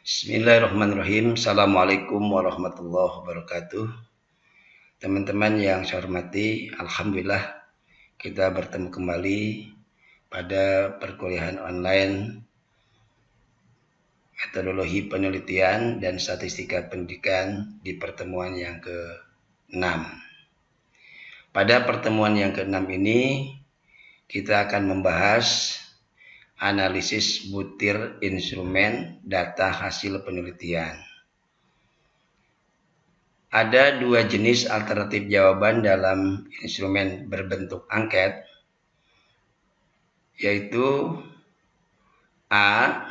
Bismillahirrahmanirrahim. Assalamualaikum warahmatullahi wabarakatuh. Teman-teman yang saya hormati, alhamdulillah kita bertemu kembali pada perkuliahan online metodologi penelitian dan statistika pendidikan di pertemuan yang ke-6. Pada pertemuan yang ke-6 ini kita akan membahas analisis butir instrumen data hasil penelitian. Ada dua jenis alternatif jawaban dalam instrumen berbentuk angket, yaitu A.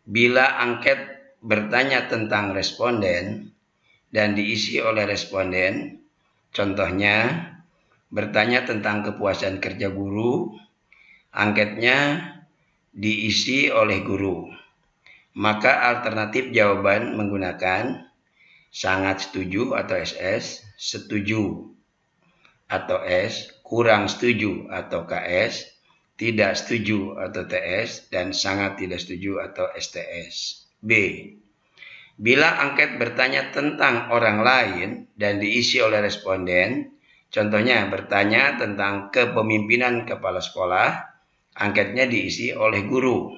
Bila angket bertanya tentang responden dan diisi oleh responden, contohnya bertanya tentang kepuasan kerja guru, angketnya diisi oleh guru, maka alternatif jawaban menggunakan sangat setuju atau SS, setuju atau S, kurang setuju atau KS, tidak setuju atau TS, dan sangat tidak setuju atau STS. B. Bila angket bertanya tentang orang lain dan diisi oleh responden, contohnya bertanya tentang kepemimpinan kepala sekolah, angketnya diisi oleh guru,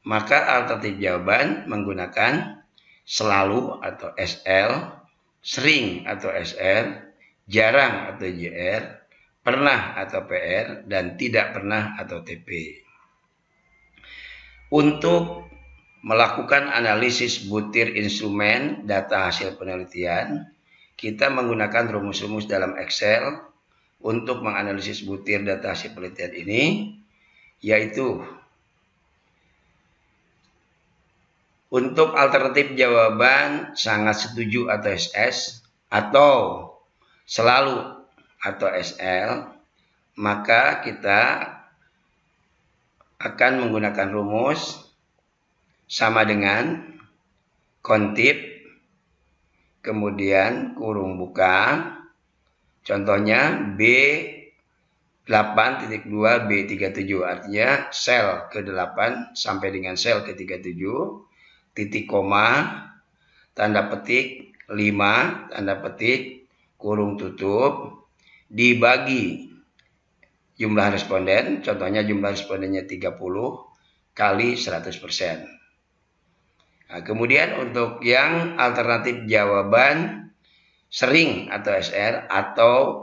maka alternatif jawaban menggunakan selalu atau SL, sering atau SR, jarang atau JR, pernah atau PR, dan tidak pernah atau TP. Untuk melakukan analisis butir instrumen data hasil penelitian, kita menggunakan rumus-rumus dalam Excel untuk menganalisis butir data hasil penelitian ini, yaitu untuk alternatif jawaban sangat setuju atau SS atau selalu atau SL, maka kita akan menggunakan rumus sama dengan kontip, kemudian kurung buka, contohnya B8.2 B37, artinya sel ke-8 sampai dengan sel ke-37, titik koma, tanda petik 5, tanda petik, kurung tutup, dibagi jumlah responden, contohnya jumlah respondennya 30 kali 100%. Nah, kemudian untuk yang alternatif jawaban sering atau SR atau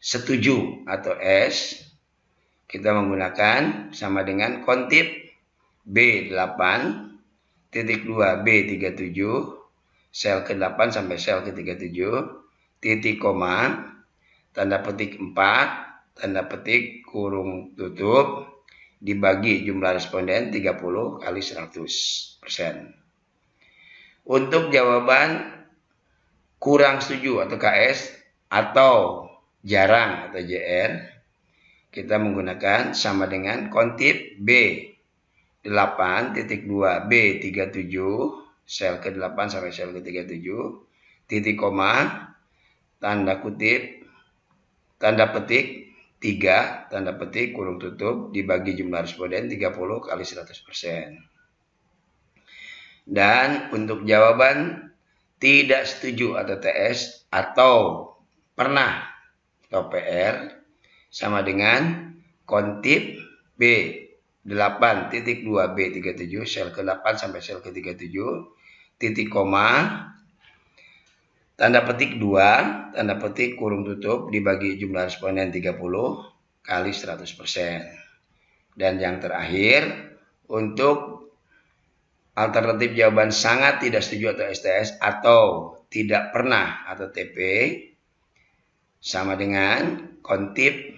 setuju atau S, kita menggunakan sama dengan kontip B8.2 B37, sel ke-8 sampai sel ke-37, titik koma, tanda petik 4, tanda petik kurung tutup, dibagi jumlah responden 30 kali 100%. Untuk jawaban kurang setuju atau KS atau jarang atau JR, kita menggunakan sama dengan kontip B8.2 B37, sel ke-8 sampai sel ke-37, titik koma, tanda kutip, tanda petik 3, tanda petik kurung tutup, dibagi jumlah responden 30 kali 100%. Dan untuk jawaban tidak setuju atau TS atau pernah atau PR, sama dengan kontip B8.2 B37, sel ke-8 sampai sel ke-37, titik koma, tanda petik 2, tanda petik kurung tutup, dibagi jumlah responden 30 kali 100%. Dan yang terakhir, untuk alternatif jawaban sangat tidak setuju atau STS atau tidak pernah atau TP, sama dengan kontip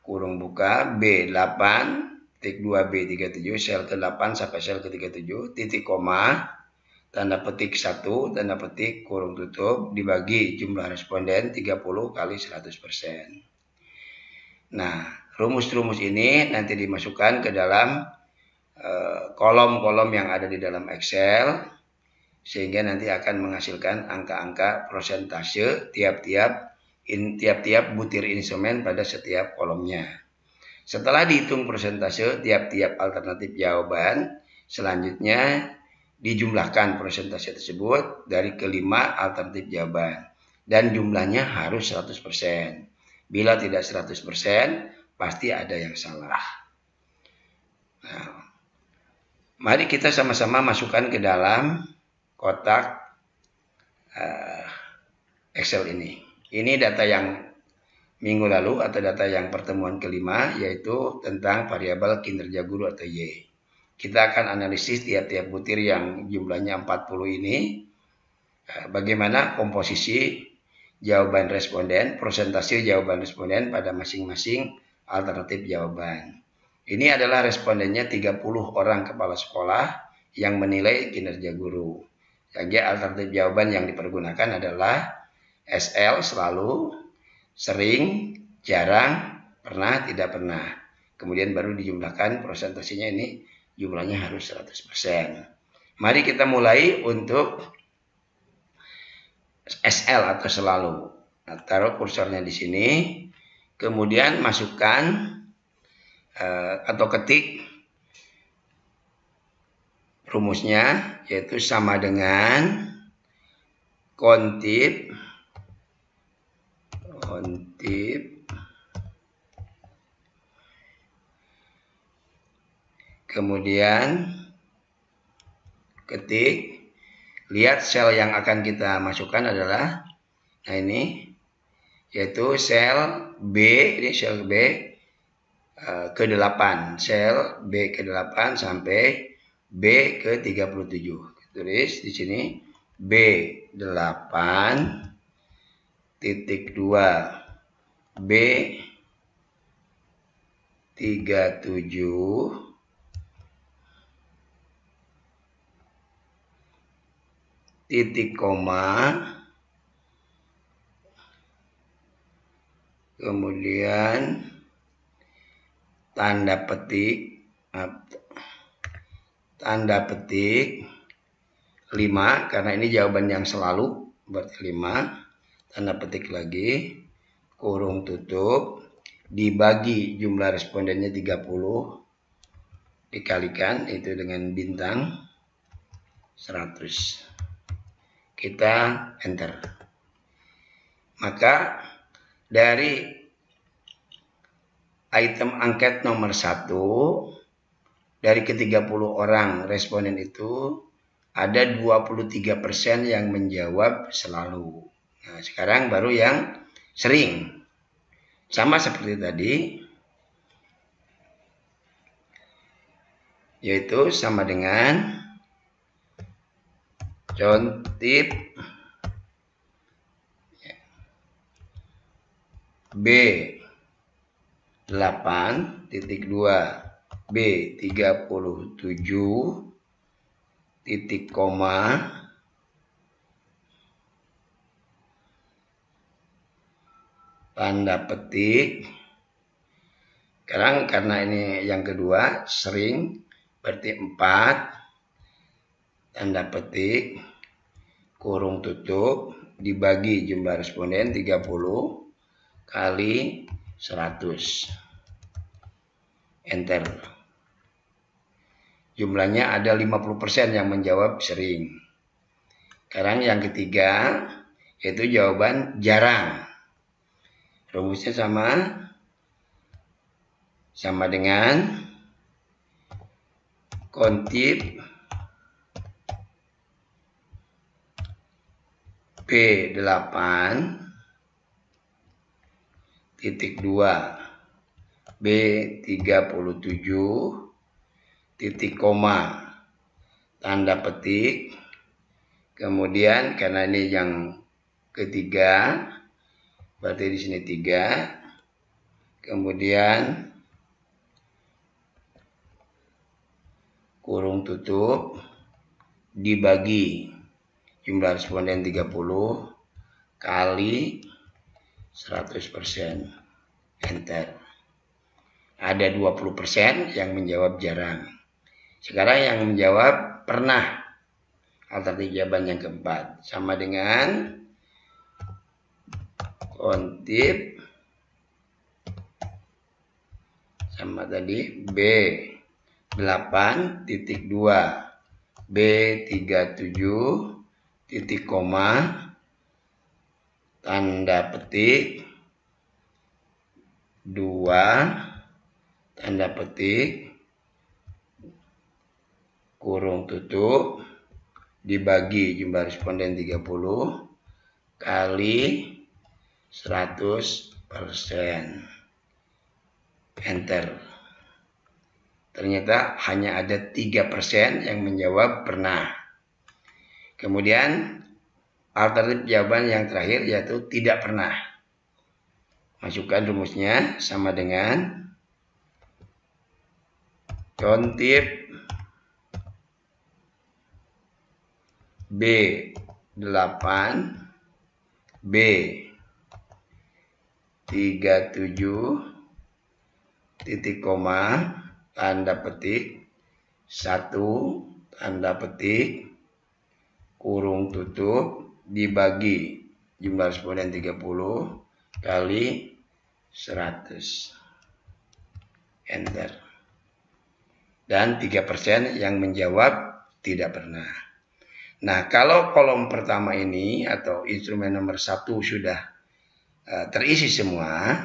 kurung buka B8.2 B37, sel ke-8 sampai sel ke-37, titik koma, tanda petik 1, tanda petik kurung tutup, dibagi jumlah responden 30 kali 100%. Nah, rumus-rumus ini nanti dimasukkan ke dalam kolom-kolom yang ada di dalam Excel, sehingga nanti akan menghasilkan angka-angka persentase tiap-tiap butir instrumen pada setiap kolomnya. Setelah dihitung persentase tiap-tiap alternatif jawaban, selanjutnya dijumlahkan persentase tersebut dari kelima alternatif jawaban. Dan jumlahnya harus 100%. Bila tidak 100%, pasti ada yang salah. Nah, mari kita sama-sama masukkan ke dalam kotak Excel ini. Ini data yang minggu lalu atau data yang pertemuan kelima, yaitu tentang variabel kinerja guru atau Y. Kita akan analisis tiap-tiap butir yang jumlahnya 40 ini, bagaimana komposisi jawaban responden, persentase jawaban responden pada masing-masing alternatif jawaban. Ini adalah respondennya 30 orang kepala sekolah yang menilai kinerja guru. Jadi alternatif jawaban yang dipergunakan adalah SL selalu, sering, jarang, pernah, tidak pernah. Kemudian baru dijumlahkan persentasenya, ini jumlahnya harus 100%. Mari kita mulai untuk SL atau selalu. Nah, taruh kursornya di sini. Kemudian masukkan atau ketik rumusnya, yaitu sama dengan kontip kemudian ketik, lihat sel yang akan kita masukkan adalah, nah ini, yaitu sel B, ini sel B ke-8, sel B ke-8 sampai B ke-37. Tulis di sini B8 titik 2 B 37 titik koma, kemudian tanda petik 5, karena ini jawaban yang selalu, berarti 5, tanda petik lagi, kurung tutup, dibagi jumlah respondennya 30, dikalikan itu dengan bintang 100. Kita enter. Maka dari item angket nomor 1, dari ke-30 orang responden itu ada 23% yang menjawab selalu. Nah, sekarang baru yang sering. Sama seperti tadi, yaitu sama dengan contip B8 titik 2 B37 titik koma tanda petik. Sekarang karena ini yang kedua sering, berarti 4 tanda petik kurung tutup dibagi jumlah responden 30 kali 100. Enter. Jumlahnya ada 50% yang menjawab sering. Sekarang yang ketiga, yaitu jawaban jarang. Rumusnya sama dengan kontip B8 titik 2 B37 titik koma tanda petik, kemudian karena ini yang ketiga berarti di sini 3, kemudian kurung tutup dibagi jumlah responden 30 kali 100%. Enter. Ada 20% yang menjawab jarang. Sekarang yang menjawab pernah, alternatif jawaban yang keempat, sama dengan kontip sama tadi B8 titik 2 B37 titik koma tanda petik 2 tanda petik kurung tutup dibagi jumlah responden 30 kali 100%. Enter. Ternyata hanya ada 3% yang menjawab pernah. Kemudian alternatif jawaban yang terakhir yaitu tidak pernah. Masukkan rumusnya sama dengan contip B8 B37 titik koma tanda petik 1 tanda petik kurung tutup dibagi jumlah responden 30 kali 100. Enter. Dan 3% yang menjawab tidak pernah. Nah, kalau kolom pertama ini atau instrumen nomor 1 sudah terisi semua,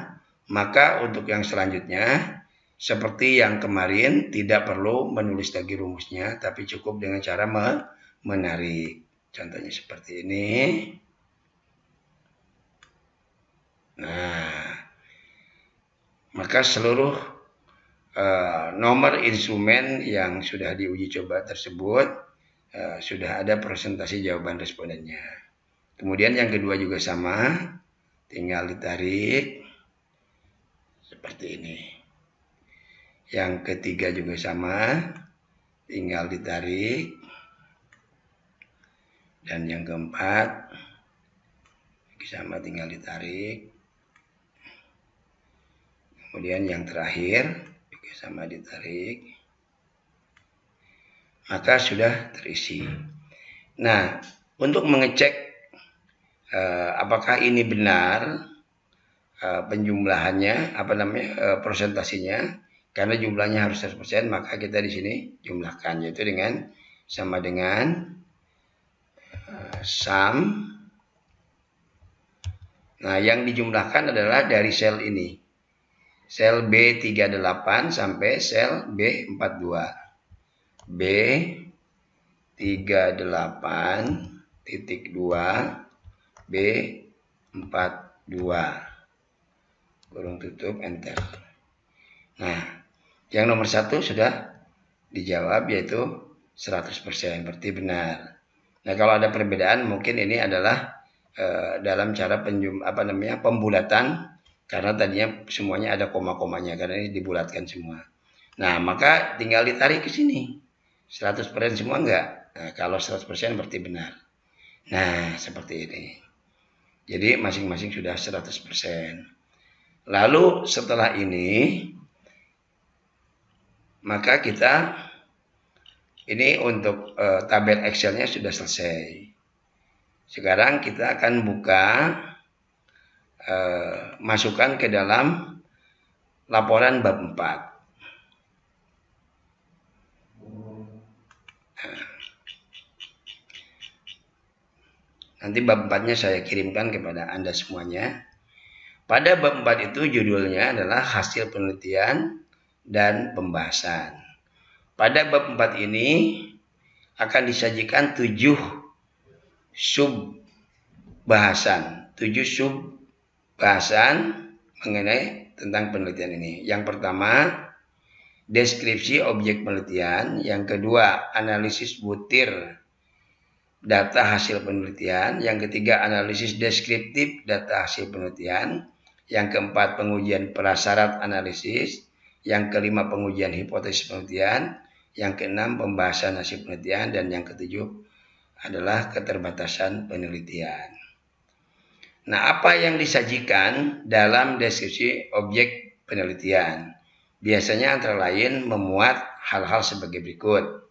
maka untuk yang selanjutnya seperti yang kemarin tidak perlu menulis lagi rumusnya, tapi cukup dengan cara menarik. Contohnya seperti ini. Nah, maka seluruh nomor instrumen yang sudah diuji coba tersebut sudah ada presentasi jawaban respondennya. Kemudian yang kedua juga sama, tinggal ditarik seperti ini. Yang ketiga juga sama, tinggal ditarik. Dan yang keempat sama, tinggal ditarik. Kemudian yang terakhir juga sama, ditarik. Maka sudah terisi. Nah, untuk mengecek apakah ini benar penjumlahannya, presentasinya, karena jumlahnya harus 100%, maka kita di sini jumlahkan, yaitu dengan sama dengan sum. Nah, yang dijumlahkan adalah dari sel ini, sel B38 sampai sel B42. B38.2 B42 kurung tutup, enter. Nah, yang nomor 1 sudah dijawab, yaitu 100%, berarti benar. Nah, kalau ada perbedaan mungkin ini adalah dalam cara pembulatan, karena tadinya semuanya ada koma-komanya, karena ini dibulatkan semua. Nah, maka tinggal ditarik ke sini. 100% semua enggak? Nah, kalau 100% berarti benar. Nah, seperti ini. Jadi masing-masing sudah 100%. Lalu setelah ini, maka kita ini untuk tabel Excel-nya sudah selesai. Sekarang kita akan buka, masukkan ke dalam laporan bab 4. Nanti bab 4-nya saya kirimkan kepada Anda semuanya. Pada bab 4 itu judulnya adalah hasil penelitian dan pembahasan. Pada bab 4 ini akan disajikan 7 sub bahasan. 7 sub bahasan mengenai tentang penelitian ini. Yang pertama, deskripsi objek penelitian. Yang kedua, analisis butir data hasil penelitian. Yang ketiga, analisis deskriptif data hasil penelitian. Yang keempat, pengujian prasyarat analisis. Yang kelima, pengujian hipotesis penelitian. Yang keenam, pembahasan hasil penelitian. Dan yang ketujuh adalah keterbatasan penelitian. Nah, apa yang disajikan dalam deskripsi objek penelitian? Biasanya antara lain memuat hal-hal sebagai berikut.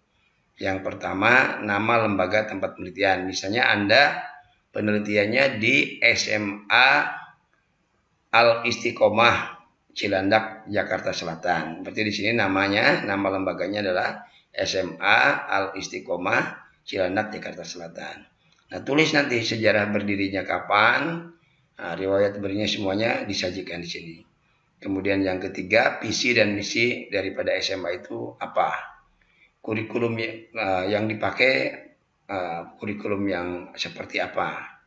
Yang pertama, nama lembaga tempat penelitian. Misalnya Anda penelitiannya di SMA Al-Istiqomah, Cilandak, Jakarta Selatan. Berarti di sini nama lembaganya adalah SMA Al Istiqomah Cilandak, Jakarta Selatan. Nah, tulis nanti sejarah berdirinya kapan, riwayat berdirinya semuanya disajikan di sini. Kemudian yang ketiga, visi dan misi daripada SMA itu apa? Kurikulum yang dipakai, kurikulum yang seperti apa?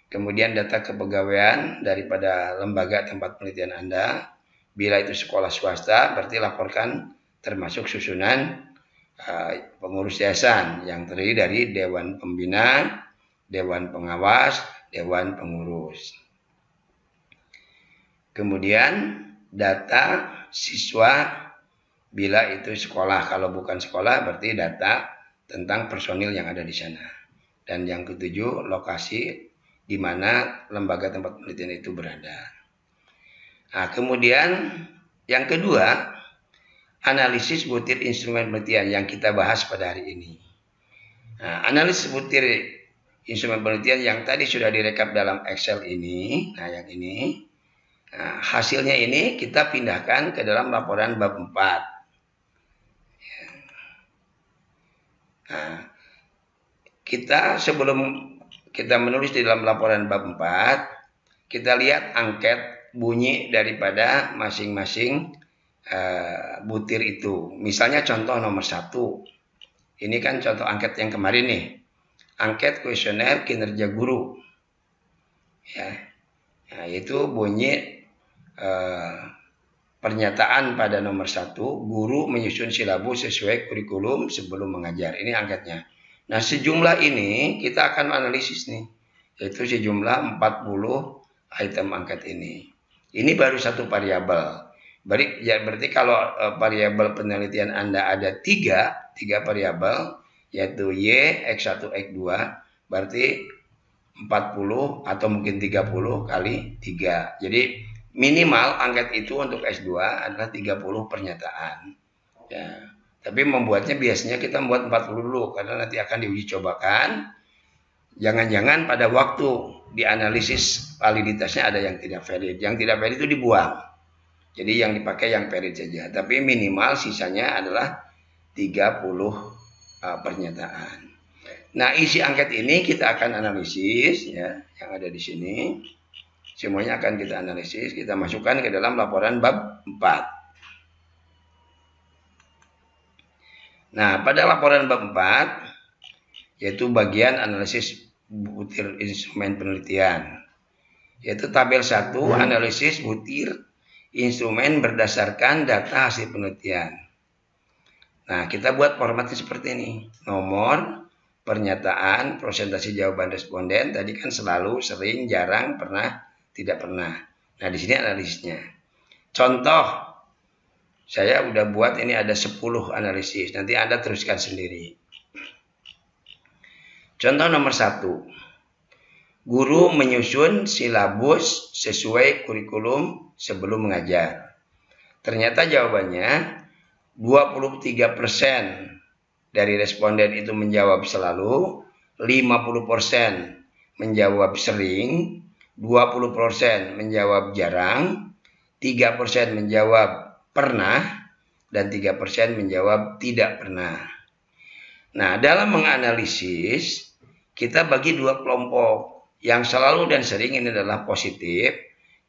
Kemudian data kepegawaian daripada lembaga tempat penelitian Anda. Bila itu sekolah swasta, berarti laporkan termasuk susunan pengurus yayasan yang terdiri dari Dewan Pembina, Dewan Pengawas, Dewan Pengurus. Kemudian data siswa bila itu sekolah, kalau bukan sekolah berarti data tentang personil yang ada di sana. Dan yang ketujuh, lokasi di mana lembaga tempat penelitian itu berada. Nah, kemudian yang kedua, analisis butir instrumen penelitian yang kita bahas pada hari ini. Nah, analisis butir instrumen penelitian yang tadi sudah direkap dalam Excel ini, nah yang ini, nah, hasilnya ini kita pindahkan ke dalam laporan bab 4. Nah, kita sebelum kita menulis di dalam laporan bab 4, kita lihat angket bunyi daripada masing-masing butir itu. Misalnya contoh nomor 1. Ini kan contoh angket yang kemarin nih. Angket kuesioner kinerja guru. Ya. Nah, itu bunyi pernyataan pada nomor 1, guru menyusun silabus sesuai kurikulum sebelum mengajar. Ini angketnya. Nah, sejumlah ini kita akan analisis nih. Yaitu sejumlah 40 item angket ini. Ini baru satu variabel. Berarti kalau variabel penelitian Anda ada tiga variabel, yaitu Y, X1, X2, berarti 40 atau mungkin 30 kali 3. Jadi minimal angket itu untuk S2 adalah 30 pernyataan. Ya. Tapi membuatnya biasanya kita membuat 40 dulu, karena nanti akan diuji cobakan. Jangan-jangan pada waktu dianalisis validitasnya ada yang tidak valid. Yang tidak valid itu dibuang. Jadi yang dipakai yang valid saja. Tapi minimal sisanya adalah 30 pernyataan. Nah, isi angket ini kita akan analisis ya, yang ada di sini. Semuanya akan kita analisis, kita masukkan ke dalam laporan bab 4. Nah, pada laporan bab 4 yaitu bagian analisis butir instrumen penelitian. Yaitu tabel 1, analisis butir instrumen berdasarkan data hasil penelitian. Nah, kita buat formatnya seperti ini. Nomor, pernyataan, persentase jawaban responden. Tadi kan selalu, sering, jarang, pernah, tidak pernah. Nah, di sini analisisnya. Contoh, saya udah buat ini ada 10 analisis. Nanti Anda teruskan sendiri. Contoh nomor 1. Guru menyusun silabus sesuai kurikulum sebelum mengajar. Ternyata jawabannya 23% dari responden itu menjawab selalu, 50% menjawab sering, 20% menjawab jarang, 3% menjawab pernah, dan 3% menjawab tidak pernah. Nah, dalam menganalisis, kita bagi 2 kelompok. Yang selalu dan sering ini adalah positif,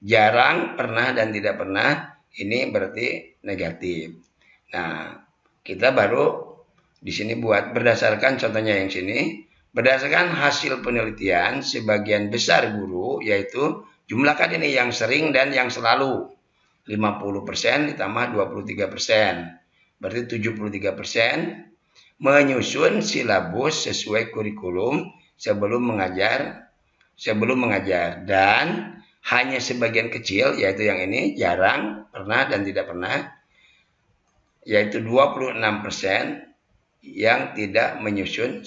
jarang, pernah, dan tidak pernah, ini berarti negatif. Nah, kita baru di sini buat berdasarkan contohnya yang sini, berdasarkan hasil penelitian sebagian besar guru, yaitu jumlahkan ini yang sering dan yang selalu. 50% ditambah 23%, berarti 73% menyusun silabus sesuai kurikulum sebelum mengajar, dan hanya sebagian kecil, yaitu yang ini jarang, pernah, dan tidak pernah, yaitu 26% yang tidak menyusun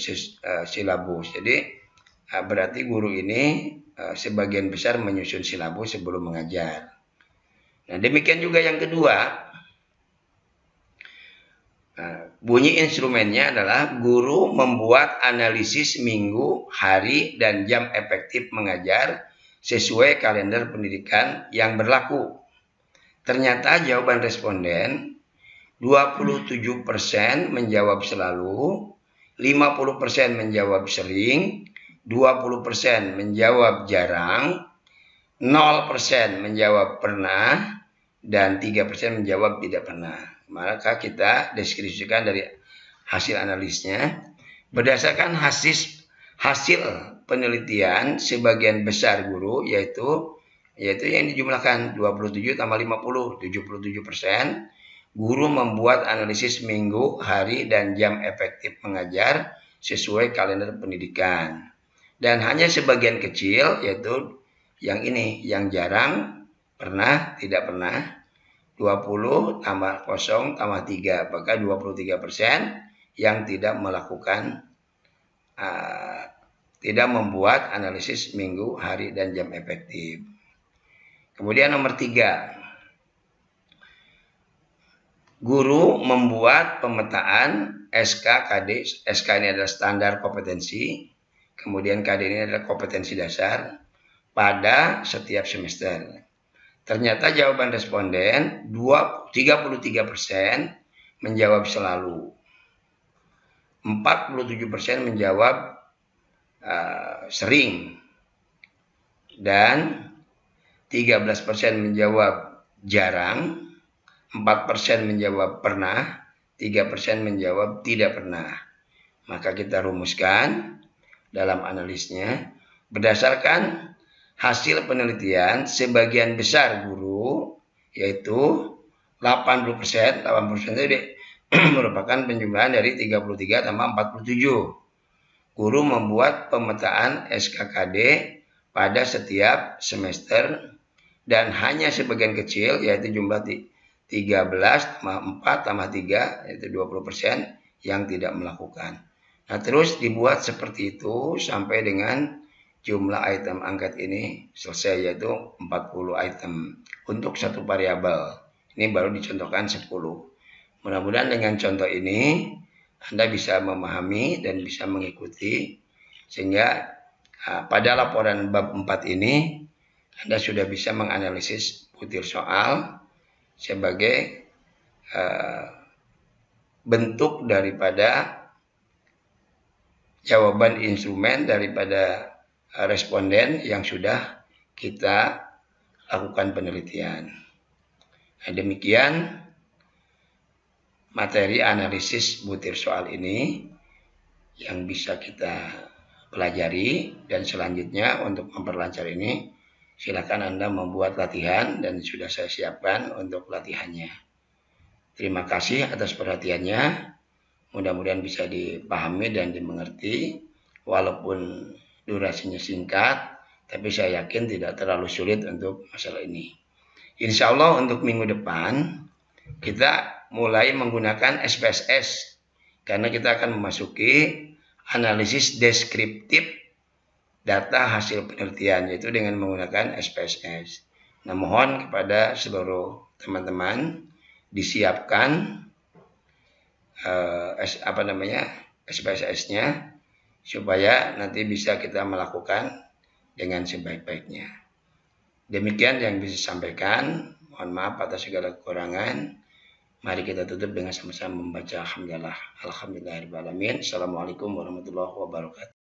silabus. Jadi berarti guru ini sebagian besar menyusun silabus sebelum mengajar. Nah, demikian juga yang kedua. Bunyi instrumennya adalah guru membuat analisis minggu, hari, dan jam efektif mengajar sesuai kalender pendidikan yang berlaku. Ternyata jawaban responden, 27% menjawab selalu, 50% menjawab sering, 20% menjawab jarang, 0% menjawab pernah, dan 3% menjawab tidak pernah. Maka kita deskripsikan dari hasil analisnya. Berdasarkan hasil penelitian, sebagian besar guru yaitu yang dijumlahkan 27 tambah 50, 77%. Guru membuat analisis minggu, hari, dan jam efektif mengajar sesuai kalender pendidikan. Dan hanya sebagian kecil, yaitu yang ini, yang jarang, pernah, tidak pernah, 20 tambah 0 tambah 3, maka 23% yang tidak melakukan, tidak membuat analisis minggu, hari, dan jam efektif. Kemudian nomor 3. Guru membuat pemetaan SK, KD. SK ini adalah standar kompetensi. Kemudian KD ini adalah kompetensi dasar pada setiap semester. Ternyata jawaban responden 33% menjawab selalu. 47% menjawab sering. Dan 13% menjawab jarang. 4% menjawab pernah, 3% menjawab tidak pernah. Maka kita rumuskan dalam analisnya, berdasarkan hasil penelitian, sebagian besar guru, yaitu 80% itu merupakan penjumlahan dari 33 tambah 47. Guru membuat pemetaan SKKD pada setiap semester, dan hanya sebagian kecil, yaitu jumlah 13 tambah 4 tambah 3, yaitu 20% yang tidak melakukan. Nah, terus dibuat seperti itu sampai dengan jumlah item angket ini selesai, yaitu 40 item untuk satu variabel. Ini baru dicontohkan 10. Mudah-mudahan dengan contoh ini Anda bisa memahami dan bisa mengikuti, sehingga pada laporan bab 4 ini Anda sudah bisa menganalisis butir soal sebagai bentuk daripada jawaban instrumen daripada responden yang sudah kita lakukan penelitian. Nah, demikian materi analisis butir soal ini yang bisa kita pelajari, dan selanjutnya untuk memperlancar ini silakan Anda membuat latihan dan sudah saya siapkan untuk latihannya. Terima kasih atas perhatiannya. Mudah-mudahan bisa dipahami dan dimengerti. Walaupun durasinya singkat, tapi saya yakin tidak terlalu sulit untuk masalah ini. Insya Allah untuk minggu depan kita mulai menggunakan SPSS, karena kita akan memasuki analisis deskriptif data hasil penelitian, yaitu dengan menggunakan SPSS. Nah, mohon kepada seluruh teman-teman disiapkan SPSS-nya supaya nanti bisa kita melakukan dengan sebaik-baiknya. Demikian yang bisa sampaikan. Mohon maaf atas segala kekurangan. Mari kita tutup dengan sama-sama membaca alhamdulillah. Alhamdulillahirrahmanirrahim. Assalamualaikum warahmatullahi wabarakatuh.